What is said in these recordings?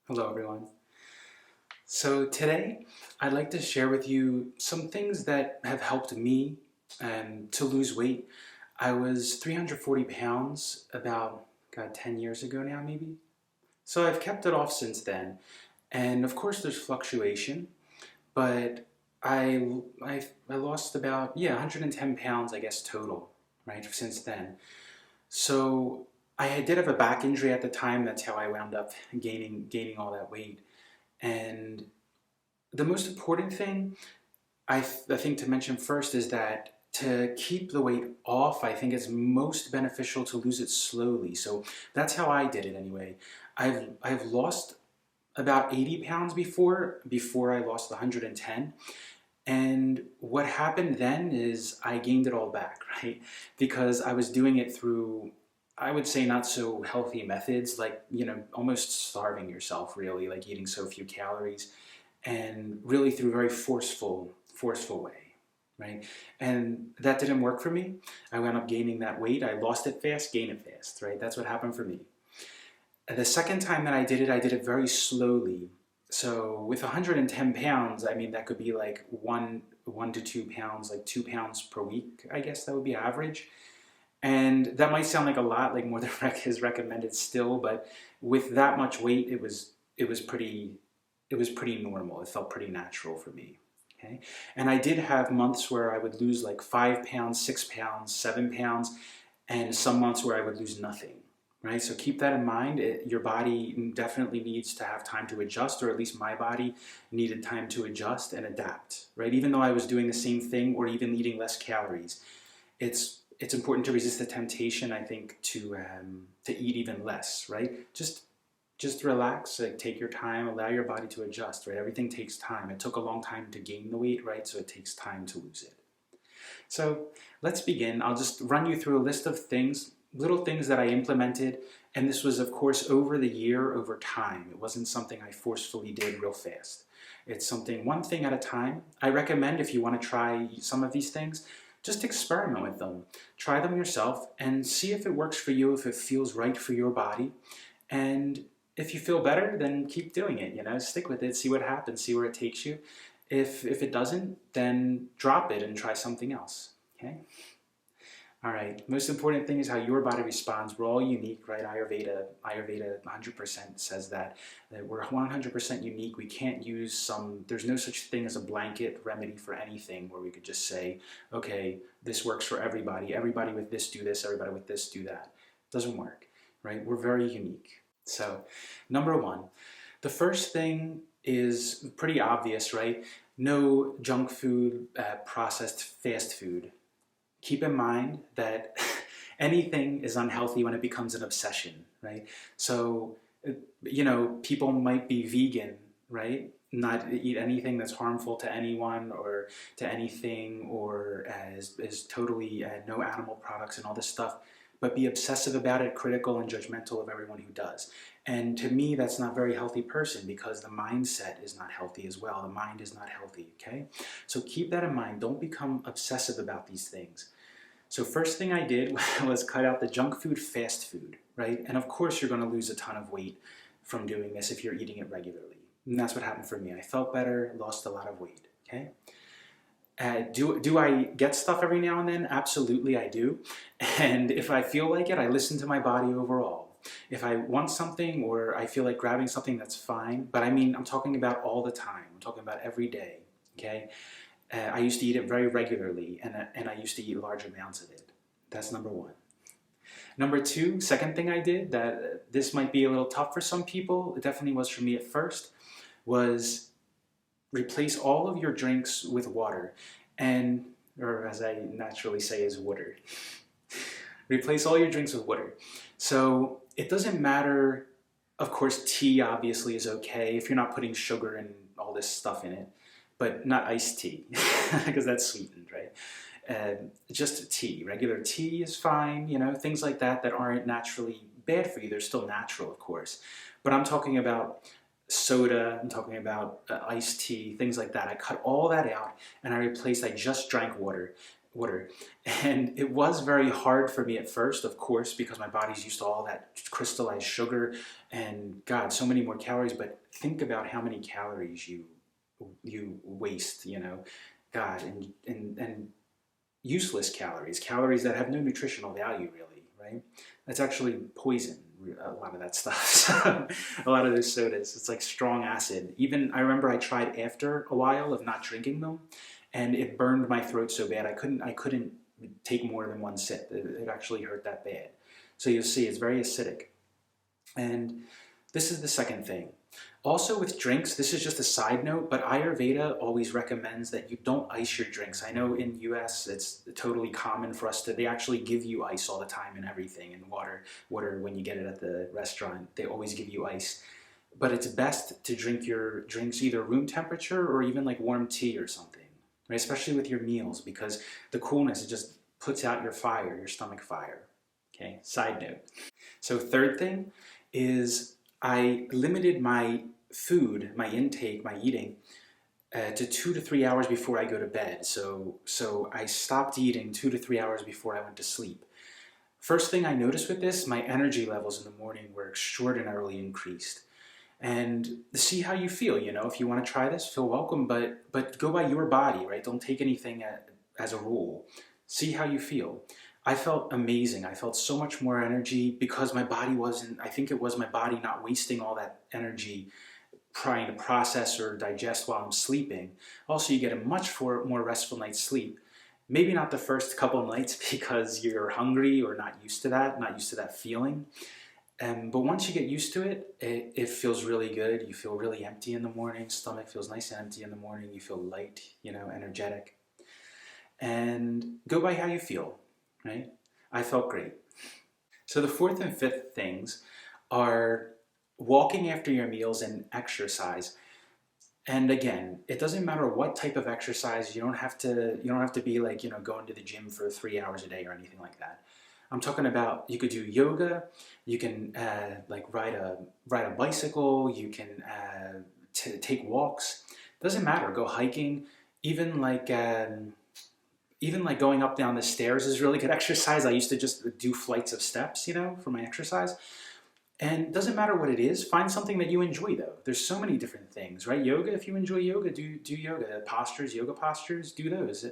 Hello everyone. So today I'd like to share with you some things that have helped me to lose weight. I was 340 pounds about 10 years ago now maybe. So I've kept it off since then. And of course there's fluctuation, but I lost about 110 pounds I guess total, right, since then. So I did have a back injury at the time. That's how I wound up gaining all that weight. And the most important thing I think to mention first is that to keep the weight off, I think it's most beneficial to lose it slowly. So that's how I did it anyway. I've lost about 80 pounds before I lost the 110. And what happened then is I gained it all back, right? Because I was doing it through, I would say, not so healthy methods, like, almost starving yourself, really, like eating so few calories, and really through a very forceful way, right? And that didn't work for me. I wound up gaining that weight. I lost it fast, gained it fast, right? That's what happened for me. The second time that I did it very slowly. So with 110 pounds, I mean, that could be like one to 2 pounds, like 2 pounds per week, I guess that would be average. And that might sound like a lot, like more than is recommended still, but with that much weight, it was pretty normal. It felt pretty natural for me. Okay, and I did have months where I would lose like 5 pounds, 6 pounds, 7 pounds, and some months where I would lose nothing. Right, so keep that in mind. Your body definitely needs to have time to adjust, or at least my body needed time to adjust and adapt. Right, even though I was doing the same thing or even eating less calories, it's important to resist the temptation, I think, to eat even less. Right, just relax, like take your time, allow your body to adjust, right? Everything takes time. It took a long time to gain the weight, right? So it takes time to lose it. So let's begin. I'll just run you through a list of things, little things that I implemented. And this was, of course, over the year, over time. It wasn't something I forcefully did real fast. It's something, one thing at a time. I recommend, if you want to try some of these things, just experiment with them. Try them yourself and see if it works for you, if it feels right for your body. And if you feel better, then keep doing it, stick with it, see what happens, see where it takes you. If it doesn't, then drop it and try something else, okay? All right, most important thing is how your body responds. We're all unique, right? Ayurveda 100% says that we're 100% unique. We can't use there's no such thing as a blanket remedy for anything where we could just say, okay, this works for everybody. Everybody with this do this, everybody with this do that. It doesn't work, right? We're very unique. So, number one, the first thing is pretty obvious, right? No junk food, processed fast food. Keep in mind that anything is unhealthy when it becomes an obsession, right? So, people might be vegan, right? Not eat anything that's harmful to anyone or to anything, or is totally no animal products and all this stuff, but be obsessive about it, critical and judgmental of everyone who does. And to me, that's not a very healthy person, because the mindset is not healthy as well. The mind is not healthy, okay? So keep that in mind. Don't become obsessive about these things. So first thing I did was cut out the junk food, fast food, right? And of course you're going to lose a ton of weight from doing this if you're eating it regularly. And that's what happened for me. I felt better, lost a lot of weight, okay? Do I get stuff every now and then? Absolutely, I do. And if I feel like it, I listen to my body overall. If I want something or I feel like grabbing something, that's fine. But I mean, I'm talking about all the time. I'm talking about every day, okay? I used to eat it very regularly, and I used to eat large amounts of it. That's number one. Number two, second thing I did, that this might be a little tough for some people, it definitely was for me at first, was replace all of your drinks with water, or as I naturally say, is water. Replace all your drinks with water. So it doesn't matter, of course, tea obviously is okay if you're not putting sugar and all this stuff in it, but not iced tea, because that's sweetened, right? Just tea, regular tea is fine, things like that aren't naturally bad for you. They're still natural, of course. But I'm talking about soda, I'm talking about iced tea, things like that. I cut all that out and I just drank water. water. And it was very hard for me at first, of course, because my body's used to all that crystallized sugar and God, so many more calories. But think about how many calories you waste, you know, God, and useless calories, calories that have no nutritional value really, right? That's actually poison, a lot of that stuff. So, a lot of those sodas, it's like strong acid. Even I remember I tried after a while of not drinking them, and it burned my throat so bad I couldn't take more than one sip. It actually hurt that bad. So you'll see it's very acidic. And this is the second thing. Also with drinks, this is just a side note, but Ayurveda always recommends that you don't ice your drinks. I know in US it's totally common for us to, they actually give you ice all the time and everything, and water when you get it at the restaurant, they always give you ice. But it's best to drink your drinks either room temperature or even like warm tea or something, right? Especially with your meals, because the coolness, it just puts out your fire, your stomach fire. Okay, side note. So third thing is I limited my food, my intake, my eating to 2 to 3 hours before I go to bed. So I stopped eating 2 to 3 hours before I went to sleep. First thing I noticed with this, my energy levels in the morning were extraordinarily increased. And see how you feel, you know, if you want to try this, feel welcome, but go by your body, right? Don't take anything as a rule. See how you feel. I felt amazing. I felt so much more energy because my body wasn't, I think it was my body not wasting all that energy trying to process or digest while I'm sleeping. Also, you get a much more restful night's sleep. Maybe not the first couple of nights because you're hungry or not used to that, not used to that feeling. But once you get used to it, it feels really good. You feel really empty in the morning. Stomach feels nice and empty in the morning. You feel light, you know, energetic. And go by how you feel, right? I felt great. So the fourth and fifth things are walking after your meals and exercise. And again, it doesn't matter what type of exercise. You don't have to be like, you know, going to the gym for 3 hours a day or anything like that. I'm talking about you could do yoga, you can like ride a bicycle, you can take walks. Doesn't matter. Go hiking, even like even like going up down the stairs is really good exercise. I used to just do flights of steps, you know, for my exercise. And it doesn't matter what it is, find something that you enjoy though. There's so many different things, right? Yoga, if you enjoy yoga, do yoga. Postures, yoga postures, do those.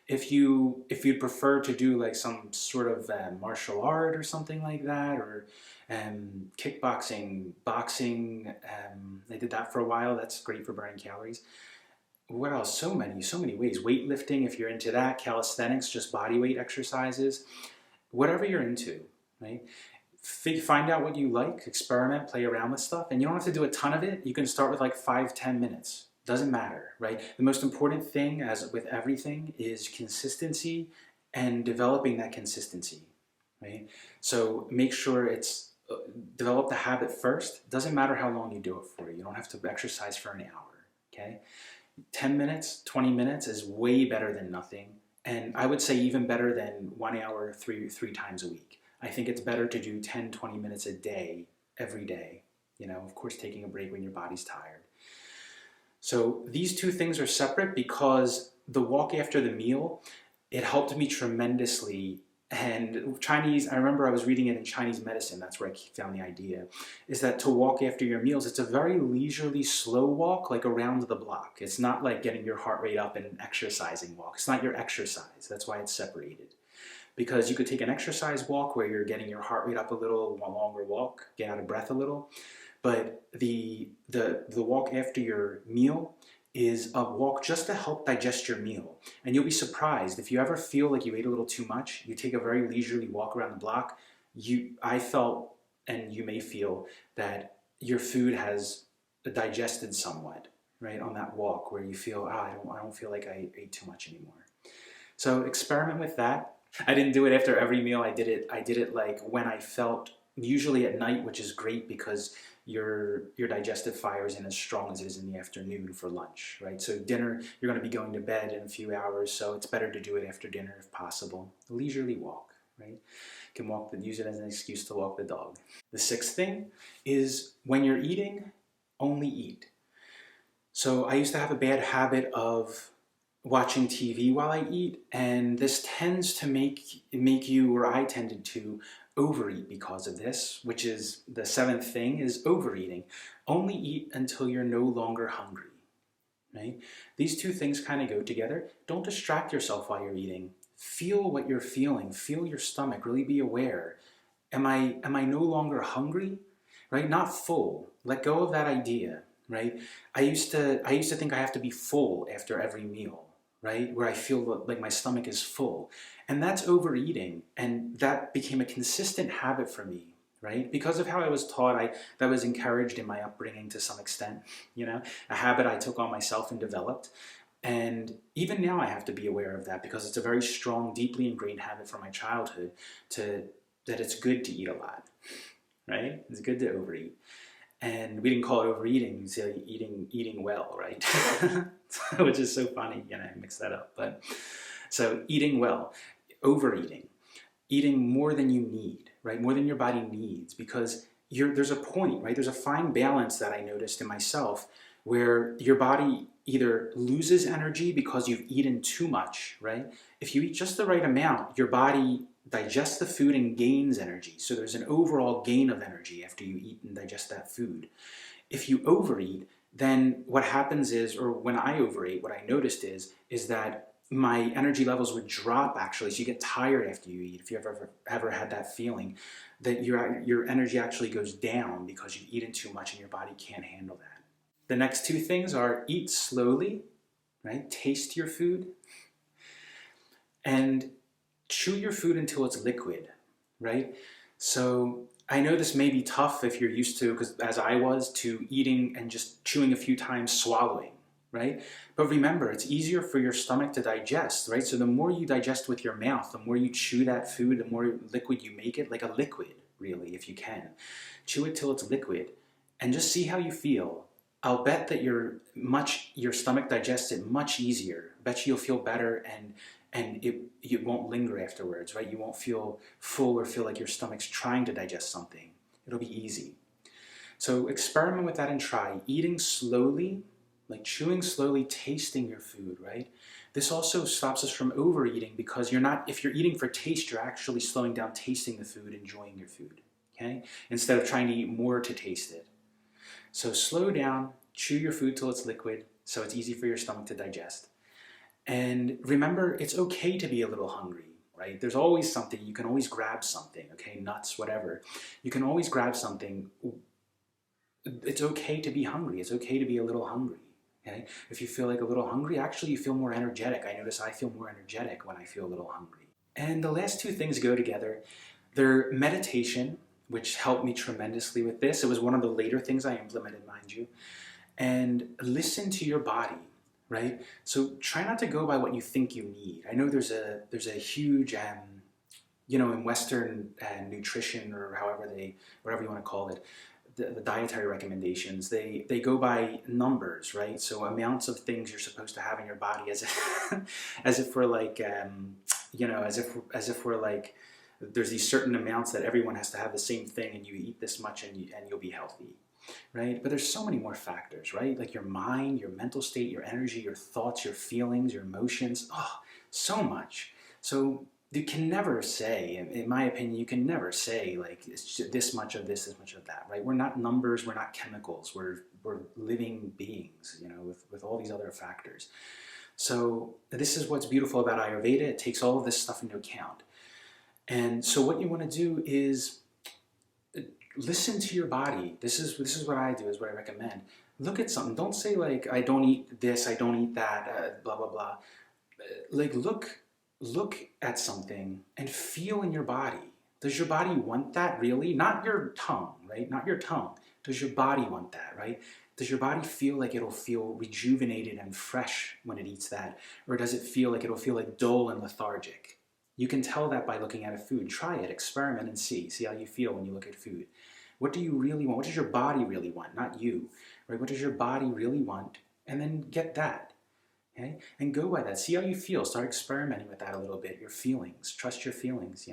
If you'd prefer to do like some sort of martial art or something like that, or kickboxing, boxing, I did that for a while. That's great for burning calories. What else? So many ways. Weightlifting, if you're into that, calisthenics, just body weight exercises, whatever you're into, right? Find out what you like, experiment, play around with stuff, and you don't have to do a ton of it. You can start with like 5-10 minutes. Doesn't matter, right? The most important thing, as with everything, is consistency and developing that consistency, right? So make sure it's develop the habit first. Doesn't matter how long you do it for. You don't have to exercise for an hour, okay? 10 minutes, 20 minutes is way better than nothing. And I would say even better than 1 hour, three times a week. I think it's better to do 10, 20 minutes a day, every day. You know, of course, taking a break when your body's tired. So these two things are separate because the walk after the meal, it helped me tremendously. And Chinese, I remember I was reading it in Chinese medicine, that's where I found the idea, is that to walk after your meals, it's a very leisurely, slow walk, like around the block. It's not like getting your heart rate up and an exercising walk. It's not your exercise. That's why it's separated. Because you could take an exercise walk where you're getting your heart rate up a little, a longer walk, get out of breath a little. But the walk after your meal is a walk just to help digest your meal. And you'll be surprised if you ever feel like you ate a little too much, you take a very leisurely walk around the block. I felt, and you may feel, that your food has digested somewhat, right, on that walk where you feel, I don't feel like I ate too much anymore. So experiment with that. I didn't do it after every meal. I did it like when I felt, usually at night, which is great because your digestive fire isn't as strong as it is in the afternoon for lunch, right? So dinner, you're going to be going to bed in a few hours, so it's better to do it after dinner if possible. A leisurely walk, right? You can use it as an excuse to walk the dog. The sixth thing is when you're eating, only eat. So I used to have a bad habit of watching TV while I eat, and this tends to make you, or I tended to, overeat because of this, which is the seventh thing, is overeating. Only eat until you're no longer hungry. Right? These two things kind of go together. Don't distract yourself while you're eating. Feel what you're feeling. Feel your stomach. Really be aware. Am I no longer hungry? Right? Not full. Let go of that idea. Right? I used to think I have to be full after every meal. Right? Where I feel like my stomach is full. And that's overeating. And that became a consistent habit for me. Right? Because of how I was taught, that was encouraged in my upbringing to some extent. A habit I took on myself and developed. And even now I have to be aware of that because it's a very strong, deeply ingrained habit from my childhood to that it's good to eat a lot, right? It's good to overeat. And we didn't call it overeating, we say eating well, right? Which is so funny, I mix that up. But so eating well, overeating, eating more than you need, right? More than your body needs, because there's a point, right? There's a fine balance that I noticed in myself where your body either loses energy because you've eaten too much, right? If you eat just the right amount, your body digests the food and gains energy. So there's an overall gain of energy after you eat and digest that food. If you overeat, then what happens is, or when I overate, what I noticed is that my energy levels would drop actually. So you get tired after you eat. If you've ever had that feeling, that your energy actually goes down because you've eaten too much and your body can't handle that. The next two things are eat slowly, right? Taste your food, and chew your food until it's liquid, right? So I know this may be tough if you're used to, because as I was, to eating and just chewing a few times, swallowing, right? But remember, it's easier for your stomach to digest, right? So the more you digest with your mouth, the more you chew that food, the more liquid you make it, like a liquid, really, if you can. Chew it till it's liquid and just see how you feel. I'll bet that your stomach digests it much easier. I bet you'll feel better, and it won't linger afterwards, right? You won't feel full or feel like your stomach's trying to digest something. It'll be easy. So experiment with that and try. Eating slowly, like chewing slowly, tasting your food, right? This also stops us from overeating because if you're eating for taste, you're actually slowing down tasting the food, enjoying your food, okay? Instead of trying to eat more to taste it. So slow down, chew your food till it's liquid so it's easy for your stomach to digest. And remember, it's okay to be a little hungry, right? There's always something. You can always grab something, okay? Nuts, whatever. You can always grab something. It's okay to be hungry. It's okay to be a little hungry, okay? If you feel like a little hungry, actually you feel more energetic. I notice I feel more energetic when I feel a little hungry. And the last two things go together. They're meditation, which helped me tremendously with this. It was one of the later things I implemented, mind you. And listen to your body, right? So try not to go by what you think you need. I know there's a huge, in Western nutrition, or whatever you want to call it, the dietary recommendations, they go by numbers, right? So amounts of things you're supposed to have in your body, as if, as if we're like, as if we're like, there's these certain amounts that everyone has to have the same thing, and you eat this much and you'll be healthy, right? But there's so many more factors, right? Like your mind, your mental state, your energy, your thoughts, your feelings, your emotions, so much. So you can never say, in my opinion, you can never say like it's just this much of this much of that, right? We're not numbers, we're not chemicals, we're living beings, with all these other factors. So this is what's beautiful about Ayurveda. It takes all of this stuff into account. And so what you want to do is listen to your body. This is what I do, is what I recommend. Look at something. Don't say like, I don't eat this, I don't eat that, blah, blah, blah. Like look at something and feel in your body. Does your body want that really? Not your tongue, right? Not your tongue. Does your body want that, right? Does your body feel like it'll feel rejuvenated and fresh when it eats that? Or does it feel like it'll feel like dull and lethargic? You can tell that by looking at a food. Try it, experiment, and see how you feel when you look at food. What do you really want? What does your body really want? Not you, right? What does your body really want? And then get that, okay? And go by that. See how you feel. Start experimenting with that a little bit. Your feelings. Trust your feelings,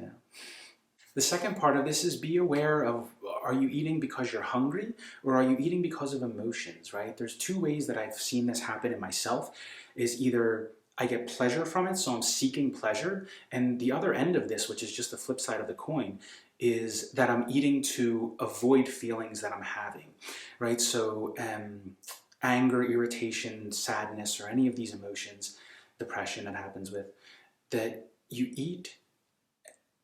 The second part of this is be aware of, are you eating because you're hungry, or are you eating because of emotions, right? There's two ways that I've seen this happen in myself, is either I get pleasure from it, so I'm seeking pleasure. And the other end of this, which is just the flip side of the coin, is that I'm eating to avoid feelings that I'm having, right? So anger, irritation, sadness, or any of these emotions, depression that happens with, that you eat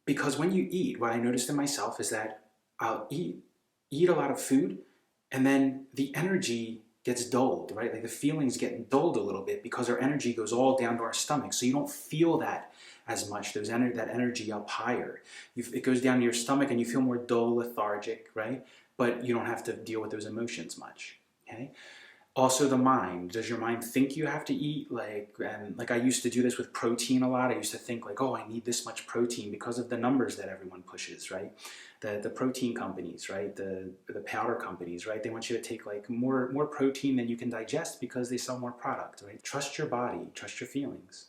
because when you eat, what I noticed in myself is that I'll eat a lot of food, and then the energy gets dulled, right? Like the feelings get dulled a little bit because our energy goes all down to our stomach. So you don't feel that as much. There's that energy up higher. It goes down to your stomach and you feel more dull, lethargic, right? But you don't have to deal with those emotions much, okay? Also the mind. Does your mind think you have to eat? Like I used to do this with protein a lot. I used to think like, oh, I need this much protein because of the numbers that everyone pushes, right? The protein companies, right? The powder companies, right? They want you to take like more protein than you can digest because they sell more product, right? Trust your body, trust your feelings.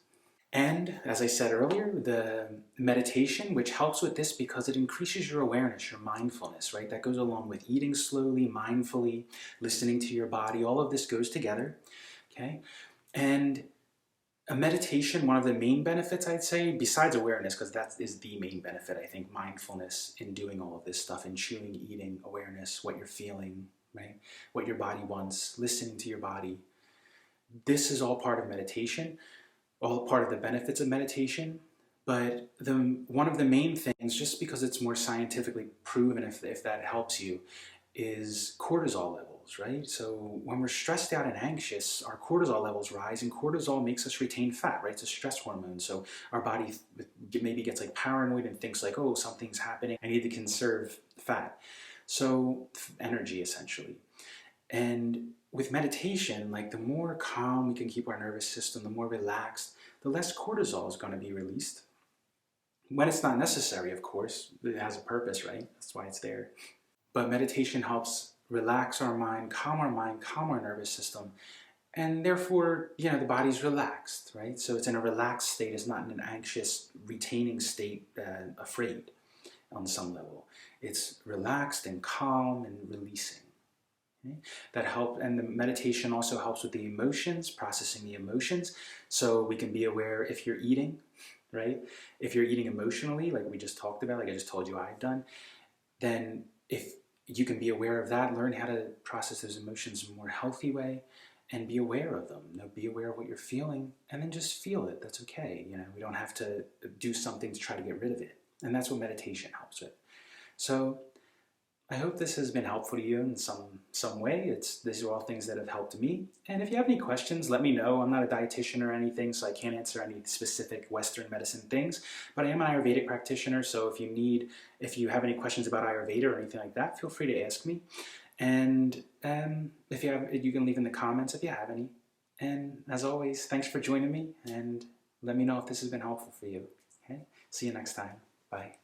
And as I said earlier, the meditation, which helps with this because it increases your awareness, your mindfulness, right? That goes along with eating slowly, mindfully, listening to your body. All of this goes together, okay? And a meditation, one of the main benefits, I'd say, besides awareness, because that is the main benefit, I think, mindfulness in doing all of this stuff, in chewing, eating, awareness, what you're feeling, right? What your body wants, listening to your body. This is all part of meditation, all part of the benefits of meditation. But one of the main things, just because it's more scientifically proven, if that helps you, is cortisol levels, right? So when we're stressed out and anxious, our cortisol levels rise, and cortisol makes us retain fat, right? It's a stress hormone. So our body maybe gets like paranoid and thinks like, oh, something's happening. I need to conserve fat. So energy, essentially. And with meditation, like the more calm we can keep our nervous system, the more relaxed, the less cortisol is going to be released. When it's not necessary, of course, it has a purpose, right? That's why it's there. But meditation helps relax our mind, calm our nervous system, and therefore, the body's relaxed, right? So it's in a relaxed state. It's not in an anxious, retaining state, afraid on some level. It's relaxed and calm and releasing. Okay? That help, and the meditation also helps with the emotions, processing the emotions. So we can be aware if you're eating, right? If you're eating emotionally, like we just talked about, like I just told you I've done, then if you can be aware of that, learn how to process those emotions in a more healthy way, and be aware of them. Be aware of what you're feeling, and then just feel it. That's okay. We don't have to do something to try to get rid of it, and that's what meditation helps with. So I hope this has been helpful to you in some way. These are all things that have helped me. And if you have any questions, let me know. I'm not a dietitian or anything, so I can't answer any specific Western medicine things. But I am an Ayurvedic practitioner, so if you have any questions about Ayurveda or anything like that, feel free to ask me. And if you can leave in the comments if you have any. And as always, thanks for joining me, and let me know if this has been helpful for you. Okay? See you next time. Bye.